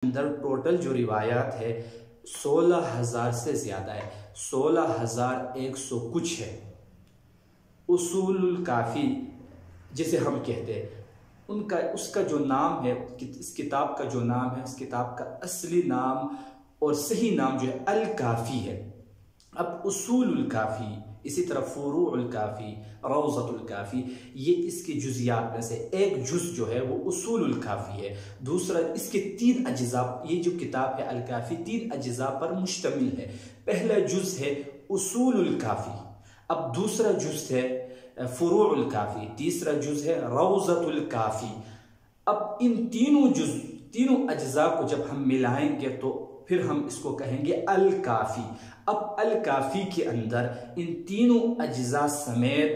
اندر total جو روایات ہے 16,000 سے زیادہ ہے، 16,100 کچھ ہے۔ اصول الکافی جسے ہم کہتے ہیں اس کا جو نام ہے، اس کتاب کا جو نام ہے، اس کتاب کا اصلی نام اور صحیح نام جو ہے الکافی ہے۔ اب اصول الکافی، اسی طرح فروع الکافی، روضۃ الکافی، یہ اس کی جزیات میں سے ایک جز جو ہے وہ اصول الکافی ہے۔ دوسرا اس کے 3 اجزاء، یہ جو کتاب ہے الکافی 3 اجزاء پر مشتمل ہے۔ پہلا جز ہے اصول الکافی، اب دوسرا جز ہے فروع الکافی، تیسرا جز ہے روضۃ الکافی۔ اب ان تینوں اجزاء کو جب ہم ملائیں گے تو پھر ہم اس کو کہیں گے الکافی۔ اب الکافی کے اندر ان تینوں اجزاء سمیت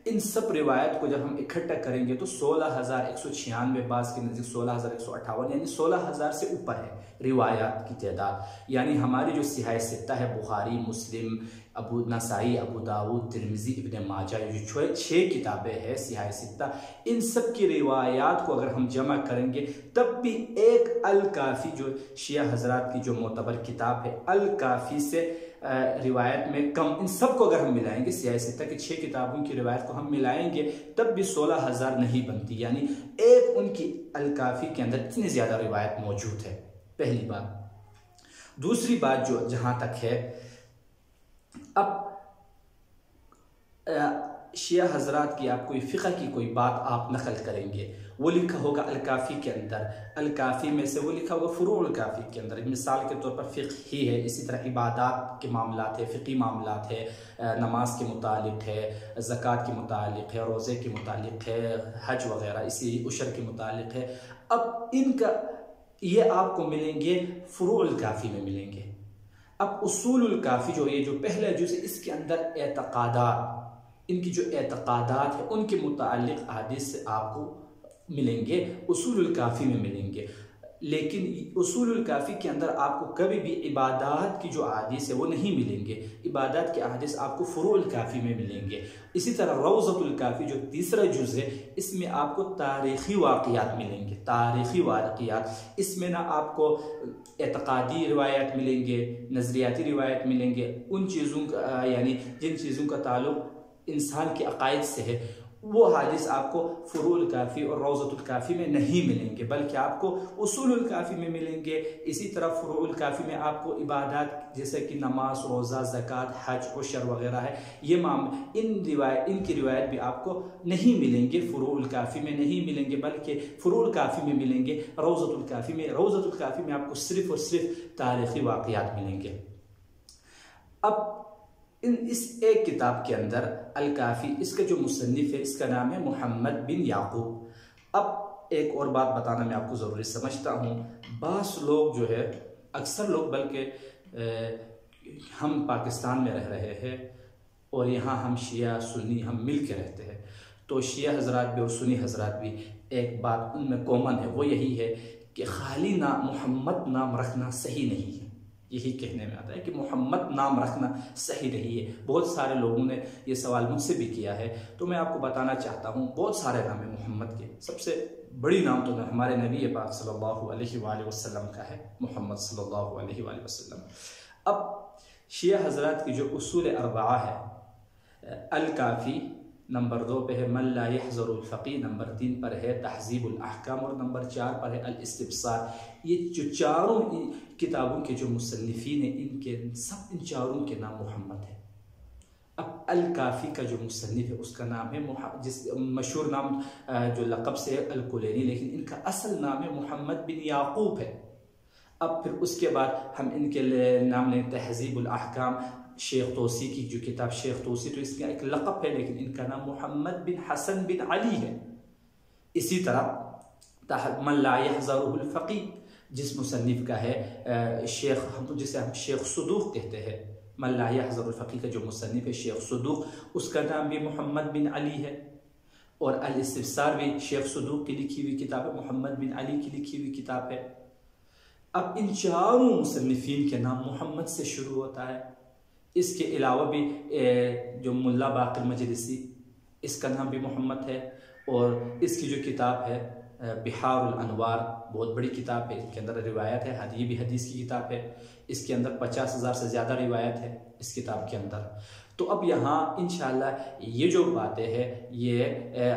ان سب روایت کو جب ہم اکٹھا کریں گے تو 16,196، بعض کے نزدیک 16,158، یعنی 16,000 سے اوپر ہے روایات کی تعداد۔ یعنی ہماری جو صحاح ستہ ہے، بخاری، مسلم، نسائی، ابو داؤد، ترمذی، ابن ماجہ، یہ جو 6 کتابیں ہیں صحاح ستہ، ان سب کی روایات کو اگر ہم جمع کریں گے تب بھی ایک الکافی جو شیعہ حضرات کی جو معتبر کتاب ہے الکافی سے روایت میں کم، ان سب کو اگر ہم ملائیں گے، صحاح ستہ کی 6 کتابوں کی روایت کو ہم ملائیں گے تب بھی 16,000 نہیں بنتی، یعنی ایک ان کی الکافی کے اندر اتنی زیادہ روایت موجود ہے، پہلی بات۔ دوسری بات جو جہاں تک ہے، اب شیعہ حضرات کی آپ کوئی فقہ کی کوئی بات آپ نقل کریں گے، وہ لکھا ہوگا الکافی کے اندر، الکافی میں سے وہ لکھا ہوگا فروع الکافی کے اندر، مثال کے طور پر فقہ ہی ہے، اسی طرح عبادات کے معاملات ہے، فقہی معاملات ہے، نماز کے متعلق ہے، زکوٰۃ کے متعلق ہے، روزے کے متعلق ہے، حج وغیرہ، اسی عشر کے متعلق ہے۔ اب ان کا یہ آپ کو ملیں گے فروع الکافی میں ملیں گے۔ اب اصول الکافی جو یہ جو پہلا جز ہے، اس کے اندر اعتقادات، ان کی جو اعتقادات ہیں ان کے متعلق احادیث سے آپ کو ملیں گے، اصول الکافی میں ملیں گے۔ لیکن اصول الکافی کے اندر آپ کو کبھی بھی عبادات کی جو احادیث ہے وہ نہیں ملیں گے، عبادات کے احادیث آپ کو فروع الکافی میں ملیں گے۔ اسی طرح روضۃ الکافی جو تیسرا جز ہے، اس میں آپ کو تاریخی واقعات ملیں گے، تاریخی واقعات، اس میں نہ آپ کو اعتقادی روایات ملیں گے، نظریاتی روایت ملیں گے، ان چیزوں کا یعنی جن چیزوں کا تعلق انسان کے عقائد سے ہے، وہ حدیث آپ کو فروع الکافی اور روضۃ الکافی میں نہیں ملیں گے، بلکہ آپ کو اصول الکافی میں ملیں گے۔ اسی طرح فروع الکافی میں آپ کو عبادات جیسے کہ نماز، روزہ، زکوٰۃ، حج، عشر وغیرہ ہے، یہ ان کی روایت بھی آپ کو نہیں ملیں گے، فروع الکافی میں نہیں ملیں گے، بلکہ فروع الکافی میں ملیں گے، روضۃ الکافی میں۔ روضۃ الکافی میں آپ کو صرف اور صرف تاریخی واقعات ملیں گے۔ اب اس ایک کتاب کے اندر الکافی، اس کا جو مصنف ہے اس کا نام ہے محمد بن یعقوب۔ اب ایک اور بات بتانا میں آپ کو ضروری سمجھتا ہوں، بعض لوگ جو ہے، اکثر لوگ، بلکہ ہم پاکستان میں رہ رہے ہیں اور یہاں ہم شیعہ سنی ہم مل کے رہتے ہیں، تو شیعہ حضرات بھی اور سنی حضرات بھی ایک بات ان میں کامن ہے، وہ یہی ہے کہ خالی محمد نام رکھنا صحیح نہیں ہے۔ یہی کہنے میں آتا ہے کہ محمد نام رکھنا صحیح نہیں ہے۔ بہت سارے لوگوں نے یہ سوال مجھ سے بھی کیا ہے، تو میں آپ کو بتانا چاہتا ہوں بہت سارے نام ہیں محمد کے، سب سے بڑی نام تو ہمارے نبی پاک صلی اللہ علیہ وآلہ وسلم کا ہے، محمد صلی اللہ علیہ وآلہ وسلم۔ اب شیعہ حضرات کی جو اصول اربعہ ہے، الکافی نمبر 2 پہ ہے، من لا يحذر الفقی، نمبر 3 پر ہے تہذیب الاحکام، اور نمبر 4 پر ہے الاستبصار۔ یہ جو چاروں کتابوں کے جو مصنفین ہیں، ان چاروں کے نام محمد ہے۔ اب الکافی کا جو مصنف ہے اس کا نام ہے مشہور نام جو لقب سے ہے الکلینی، لیکن ان کا اصل نام ہے محمد بن یعقوب ہے۔ اب پھر اس کے بعد ہم ان کے نام لیں تہذیب الاحکام، شیخ توسی کی جو کتاب، شیخ توسی تو اس کا ایک لقب ہے، لیکن ان کا نام محمد بن حسن بن علی ہے۔ اسی طرح من لا يحذره الفقی، جس مصنف کا ہے جسے ہم شیخ صدوق کہتے ہیں، من لا يحذر الفقی کا جو مصنف ہے شیخ صدوق، اس کا نام بھی محمد بن علی ہے۔ اور الاستبصار بھی شیخ صدوق کی لکھی ہوئی کتاب ہے، محمد بن علی کی لکھی ہوئی کتاب ہے۔ اب ان چاروں مصنفین کے نام محمد سے شروع ہوتا ہے۔ اس کے علاوہ بھی جو ملا باقر مجلسی، اس کا نام بھی محمد ہے، اور اس کی جو کتاب ہے بحار الانوار بہت بڑی کتاب ہے، اس کے اندر روایت ہے، یہ بھی حدیث کی کتاب ہے، اس کے اندر 50,000 سے زیادہ روایت ہے اس کتاب کے اندر۔ تو اب یہاں انشاءاللہ یہ جو باتیں ہیں یہ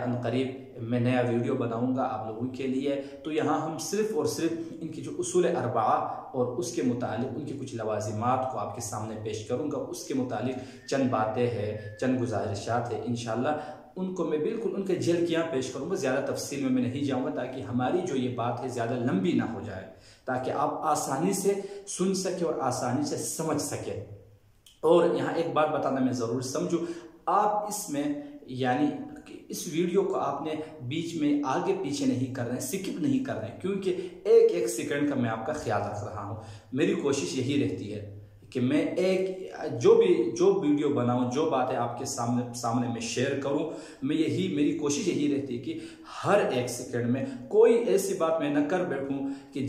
عنقریب میں نیا ویڈیو بناؤں گا آپ لوگوں کے لیے، تو یہاں ہم صرف اور صرف ان کی جو اصول اربعہ اور اس کے متعلق ان کی کچھ لوازمات کو آپ کے سامنے پیش کروں گا، اس کے متعلق چند باتیں ہیں، چند گزارشات ہیں، انشاءاللہ ان کو میں بالکل ان کے جھلکیاں پیش کروں گا، زیادہ تفصیل میں نہیں جاؤں گا تاکہ ہماری جو یہ بات ہے زیادہ لمبی نہ ہو جائے، تاکہ آپ آسانی سے سن سکیں اور آسانی سے سمجھ سکیں۔ اور یہاں ایک بات بتانا میں ضرور سمجھوں، آپ اس میں یعنی اس ویڈیو کو آپ نے بیچ میں آگے پیچھے نہیں کر رہے ہیں، سکپ نہیں کر رہے ہیں، کیونکہ ایک ایک سیکنڈ کا میں آپ کا خیال رکھ رہا ہوں۔ میری کوشش یہی رہتی ہے کہ میں جو ویڈیو بناؤں، جو باتیں آپ کے سامنے میں شیئر کروں، میری کوشش یہی رہتی ہے کہ ہر ایک سیکنڈ میں کوئی ایسی بات میں نہ کر بیٹھوں کہ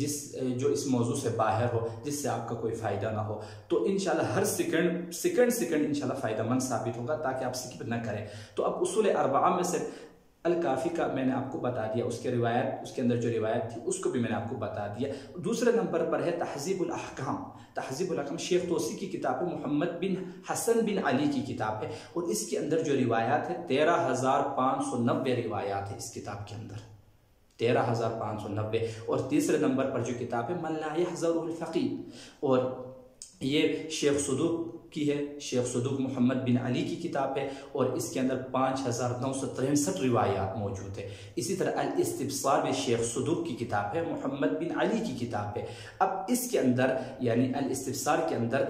جو اس موضوع سے باہر ہو، جس سے آپ کا کوئی فائدہ نہ ہو۔ تو انشاءاللہ ہر سیکنڈ انشاءاللہ فائدہ مند ثابت ہوگا تاکہ آپ سکپ نہ کریں۔ تو اب اصول اربعہ میں سے الکافی کا میں نے آپ کو بتا دیا، اس کے اندر جو روایت تھی اس کو بھی میں نے آپ کو بتا دیا۔ دوسرے نمبر پر ہے تہذیب الاحکام۔ تہذیب الاحکام شیخ توسی کی کتاب ہے، محمد بن حسن بن علی کی کتاب ہے، اور اس کے اندر جو روایات ہے 13,590 روایات ہے اس کتاب کے اندر، 13,590۔ اور تیسرے نمبر پر جو کتاب ہے من لا يحذره الفقيه، اور یہ شیخ صدوق کی ہے، شیخ صدوق محمد بن علی کی کتاب ہے، اور اس کے اندر 5,963 روایات موجود ہے۔ اسی طرح الاستبصار بھی شیخ صدوق کی کتاب ہے، محمد بن علی کی کتاب ہے۔ اب اس کے اندر یعنی الاستبصار کے اندر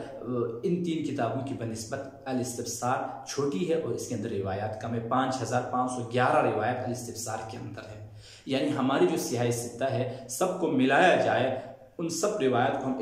ان تین کتابوں کی بنسبت الاستبصار چھوٹی ہے اور اس کے اندر روایات کم ہے، 5,511 روایت الاستبصار کے اندر ہے۔ یعنی ہماری جو سیاہ ستہ ہے سب کو ملایا جائے، ان سب روایات کو ہم